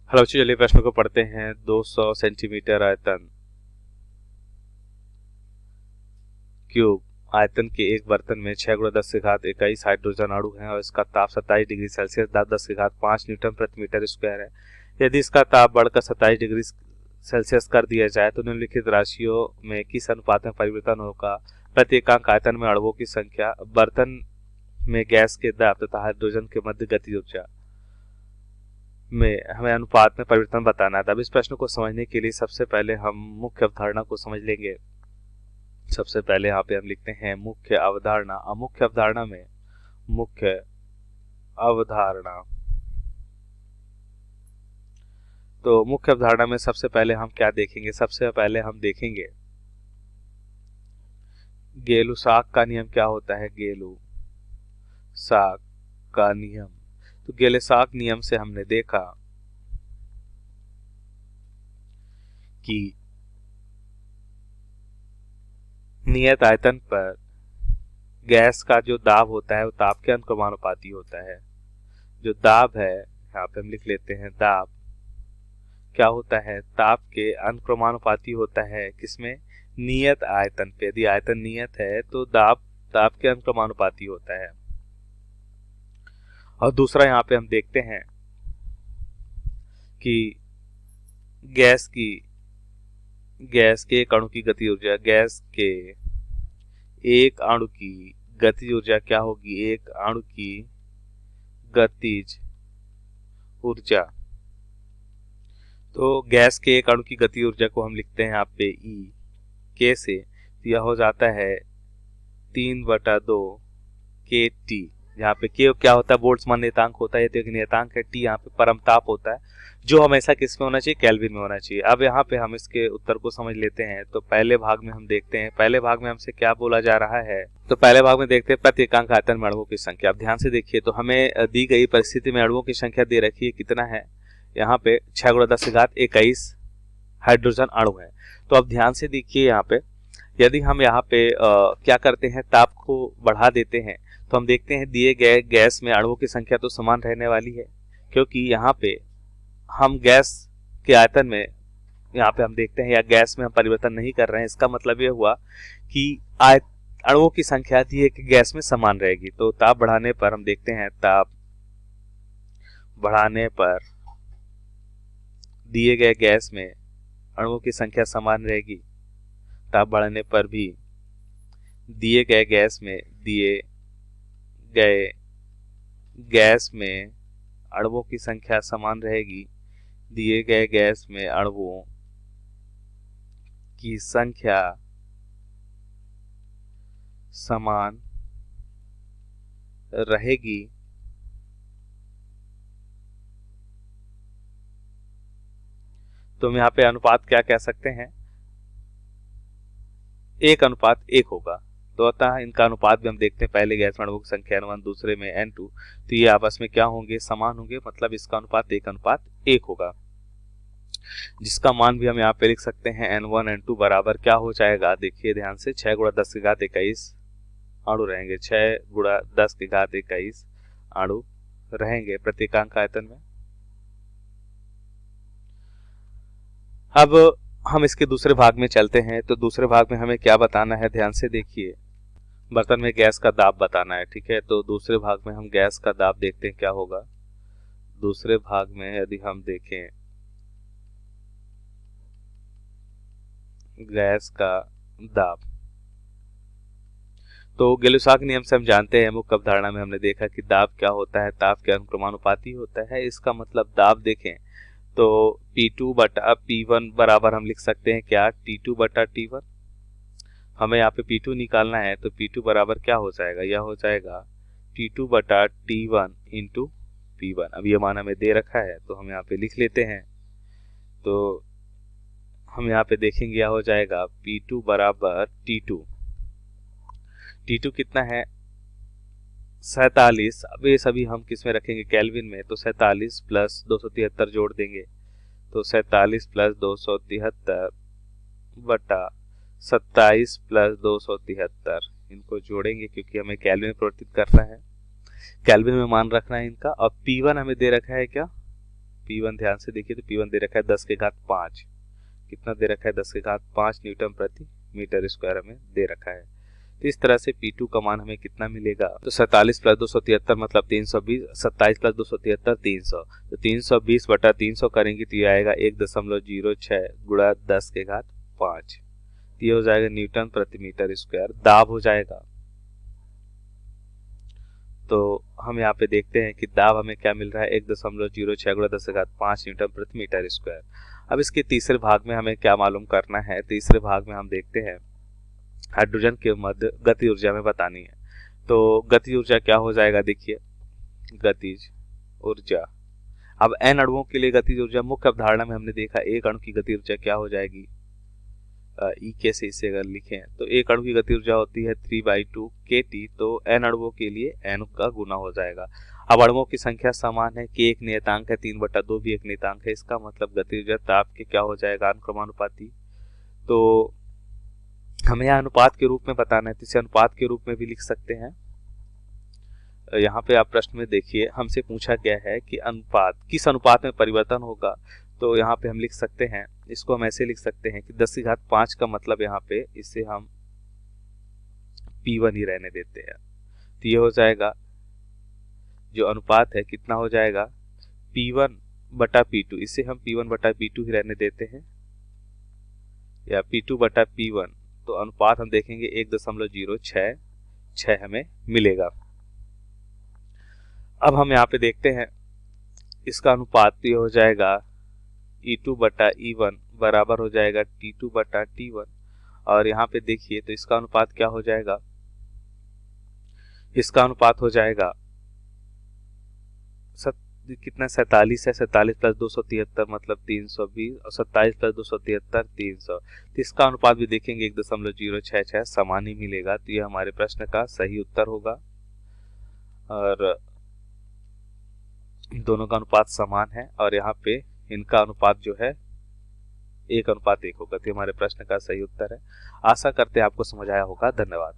Hello बच्चों, चलिए प्रश्न को पढ़ते हैं। 200 सेंटीमीटर आयतन क्यूब आयतन के एक बर्तन में 6 × 10 की घात 21 हाइड्रोजन अणु है और इसका ताप 27 डिग्री सेल्सियस 10 की घात 5 न्यूटन प्रति मीटर स्क्वायर है। यदि इसका ताप बढ़कर 27 डिग्री सेल्सियस कर दिया जाए तो निम्नलिखित राशियों में किस अनुपात में परिवर्तन होगा? प्रति एकांक आयतन में अणुओं की संख्या, बर्तन में गैस के दाब तथा हाइड्रोजन के मध्य गतिज ऊर्जा में हमें अनुपात में परिवर्तन बताना है। अब इस प्रश्न को समझने के लिए सबसे पहले हम मुख्य अवधारणा को समझ लेंगे। सबसे पहले यहाँ पे हम लिखते हैं मुख्य अवधारणा। मुख्य अवधारणा में मुख्य अवधारणा, तो मुख्य अवधारणा में सबसे पहले हम क्या देखेंगे? सबसे पहले हम देखेंगे गेलुसाक का नियम क्या होता है। गेलुसाक का नियम, तो गेलुसाक नियम से हमने देखा कि नियत आयतन पर गैस का जो दाब होता है वो ताप के अनुक्रमानुपाती होता है। जो दाब है, यहाँ पे हम लिख लेते हैं, दाब क्या होता है? ताप के अनुक्रमानुपाती होता है। किसमें? नियत आयतन पे। यदि आयतन नियत है तो दाब ताप के अनुक्रमानुपाती होता है। और दूसरा यहाँ पे हम देखते हैं कि गैस के एक अणु की गतिज ऊर्जा, गैस के एक अणु की गतिज ऊर्जा क्या होगी? एक अणु की गतिज ऊर्जा, तो गैस के एक अणु की गतिज ऊर्जा को हम लिखते हैं यहाँ पे ई के से, तो यह हो जाता है 3/2 के टी। यहाँ पे के क्या होता है? बोल्ट्जमान नियतांक होता है, तो एक नियतांक है। टी यहाँ पे परमताप होता है, जो हमेशा किस में होना चाहिए? केल्विन में होना चाहिए। अब यहाँ पे हम इसके उत्तर को समझ लेते हैं। तो पहले भाग में हम देखते हैं, पहले भाग में हमसे क्या बोला जा रहा है। तो पहले भाग में देखते हैं प्रति एकांक आयतन में अणुओं की संख्या। अब ध्यान से देखिए, तो हमें दी गई परिस्थिति में अणुओं की संख्या दे रखी है, कितना है? यहाँ पे 6 × 10 की घात 21 हाइड्रोजन अणु है। तो अब ध्यान से देखिए, यहाँ पे यदि हम यहाँ पे क्या करते हैं, ताप को बढ़ा देते हैं, तो हम देखते हैं दिए गए गैस में अणुओं की संख्या तो समान रहने वाली है, क्योंकि यहाँ पे हम गैस के आयतन में यहाँ पे हम देखते हैं या गैस में हम परिवर्तन नहीं कर रहे हैं। इसका मतलब ये हुआ कि अणुओं की संख्या दिए गए गैस में समान रहेगी। तो ताप बढ़ाने पर हम देखते हैं, ताप बढ़ाने पर दिए गए गैस में अणुओं की संख्या समान रहेगी। ताप बढ़ाने पर भी दिए गए गैस में अणुओं की संख्या समान रहेगी। दिए गए गैस में अणुओं की संख्या समान रहेगी। तो हम यहाँ पे अनुपात क्या कह सकते हैं? 1:1 होगा। तो अतः इनका अनुपात भी हम देखते हैं, पहले गैस में अणुओं की संख्या N1, दूसरे में N2, तो ये आपस में क्या होंगे? समान होंगे। मतलब इसका अनुपात 1:1 होगा, जिसका मान भी हम यहाँ पे लिख सकते हैं N1 N2 बराबर क्या हो जाएगा? देखिए ध्यान से, 6 × 10 की घात 21 अणु रहेंगे। 6 × 10 की घात 21 अणु रहेंगे प्रति एकांक आयतन में। अब हम इसके दूसरे भाग में चलते हैं। तो दूसरे भाग में हमें क्या बताना है? ध्यान से देखिए, बर्तन में गैस का दाब बताना है, ठीक है। तो दूसरे भाग में हम गैस का दाब देखते हैं क्या होगा। दूसरे भाग में यदि हम देखें गैस का दाब, तो गेलुसाक नियम से हम जानते हैं, मुख्य अवधारणा में हमने देखा कि दाब क्या होता है? ताप के अनुक्रमानुपाती होता है। इसका मतलब दाब देखें तो P2/P1 बराबर हम लिख सकते हैं क्या? T2/T1। हमें यहाँ पे P2 निकालना है, तो P2 बराबर क्या हो जाएगा? यह हो जाएगा T2/T1 इंटू P1। अब ये मान हमें दे रखा है, तो हम यहाँ पे लिख लेते हैं। तो हम यहाँ पे देखेंगे, यह हो जाएगा P2 बराबर T2 कितना है? 47। अब ये सभी हम किस में रखेंगे? केल्विन में। तो 47 + 273 जोड़ देंगे, तो 47 + 273 बटा 27 + 273, इनको जोड़ेंगे क्योंकि हमें केल्विन में परिवर्तित करना है, केल्विन में मान रखना है इनका। और P1 हमें दे रखा है क्या? P1 ध्यान से देखिए तो P1 दे रखा है 10 के घात 5। कितना दे रखा है? 10 के घात 5 न्यूटन प्रति मीटर स्क्वायर हमें दे रखा है। तो इस तरह से P2 का मान हमें कितना मिलेगा? तो 47 प्लस 273 मतलब 320, 27 प्लस 273 300। तो 320 बटा 300 करेंगे तो ये आएगा 1.06 गुणा 10 के घात 5। ये हो जाएगा न्यूटन प्रति मीटर स्क्वायर दाब हो जाएगा। तो हम यहाँ पे देखते हैं कि दाब हमें क्या मिल रहा है? 1.06 गुणा 10 के घात 5 न्यूटन प्रति मीटर स्क्वायर। अब इसके तीसरे भाग में हमें क्या मालूम करना है? तीसरे भाग में हम देखते हैं हाइड्रोजन के मध्य गति ऊर्जा में बतानी है। तो गति ऊर्जा क्या हो जाएगा? देखिए गतिज ऊर्जा। अब n अणुओं के लिए गतिज ऊर्जा मुख्य अवधारणा में हमने देखा एक अणु की गति ऊर्जा क्या हो जाएगी? ई के से इसे अगर लिखें तो एक अणु की गति ऊर्जा होती है 3/2 kT। तो n अणुओं के लिए n का गुना हो जाएगा। अब अणुओं की संख्या समान है, k एक नियतांक है, 3/2 भी एक नियतांक है। इसका मतलब गति ऊर्जा ताप के क्या हो जाएगा? अनुक्रमानुपाती। तो हमें यह अनुपात के रूप में बताना है, तो इसे अनुपात के रूप में भी लिख सकते हैं। यहाँ पे आप प्रश्न में देखिए हमसे पूछा गया है कि अनुपात किस अनुपात में परिवर्तन होगा। तो यहाँ पे हम लिख सकते हैं, इसको हम ऐसे लिख सकते हैं कि 10 की घात 5 का मतलब यहाँ पे इसे हम P1 ही रहने देते हैं। तो ये हो जाएगा जो अनुपात है कितना हो जाएगा? P1 बटा P2। इसे हम P1 बटा P2 ही रहने देते हैं या P2 बटा P1। तो अनुपात हम देखेंगे 1.066 हमें मिलेगा। अब हम यहाँ पे देखते हैं इसका अनुपात ये हो जाएगा E2 बटा E1 बराबर हो जाएगा T2 बटा T1। और यहाँ पे देखिए तो इसका अनुपात क्या हो जाएगा? इसका अनुपात हो जाएगा कितना? 47 है, 47 प्लस 273 मतलब 320 और 27 प्लस 273 300। तो इसका अनुपात भी देखेंगे 1.066 समान ही मिलेगा। तो ये हमारे प्रश्न का सही उत्तर होगा और दोनों का अनुपात समान है और यहाँ पे इनका अनुपात जो है 1:1 होगा। तो हमारे प्रश्न का सही उत्तर है। आशा करते हैं आपको समझ आया होगा। धन्यवाद।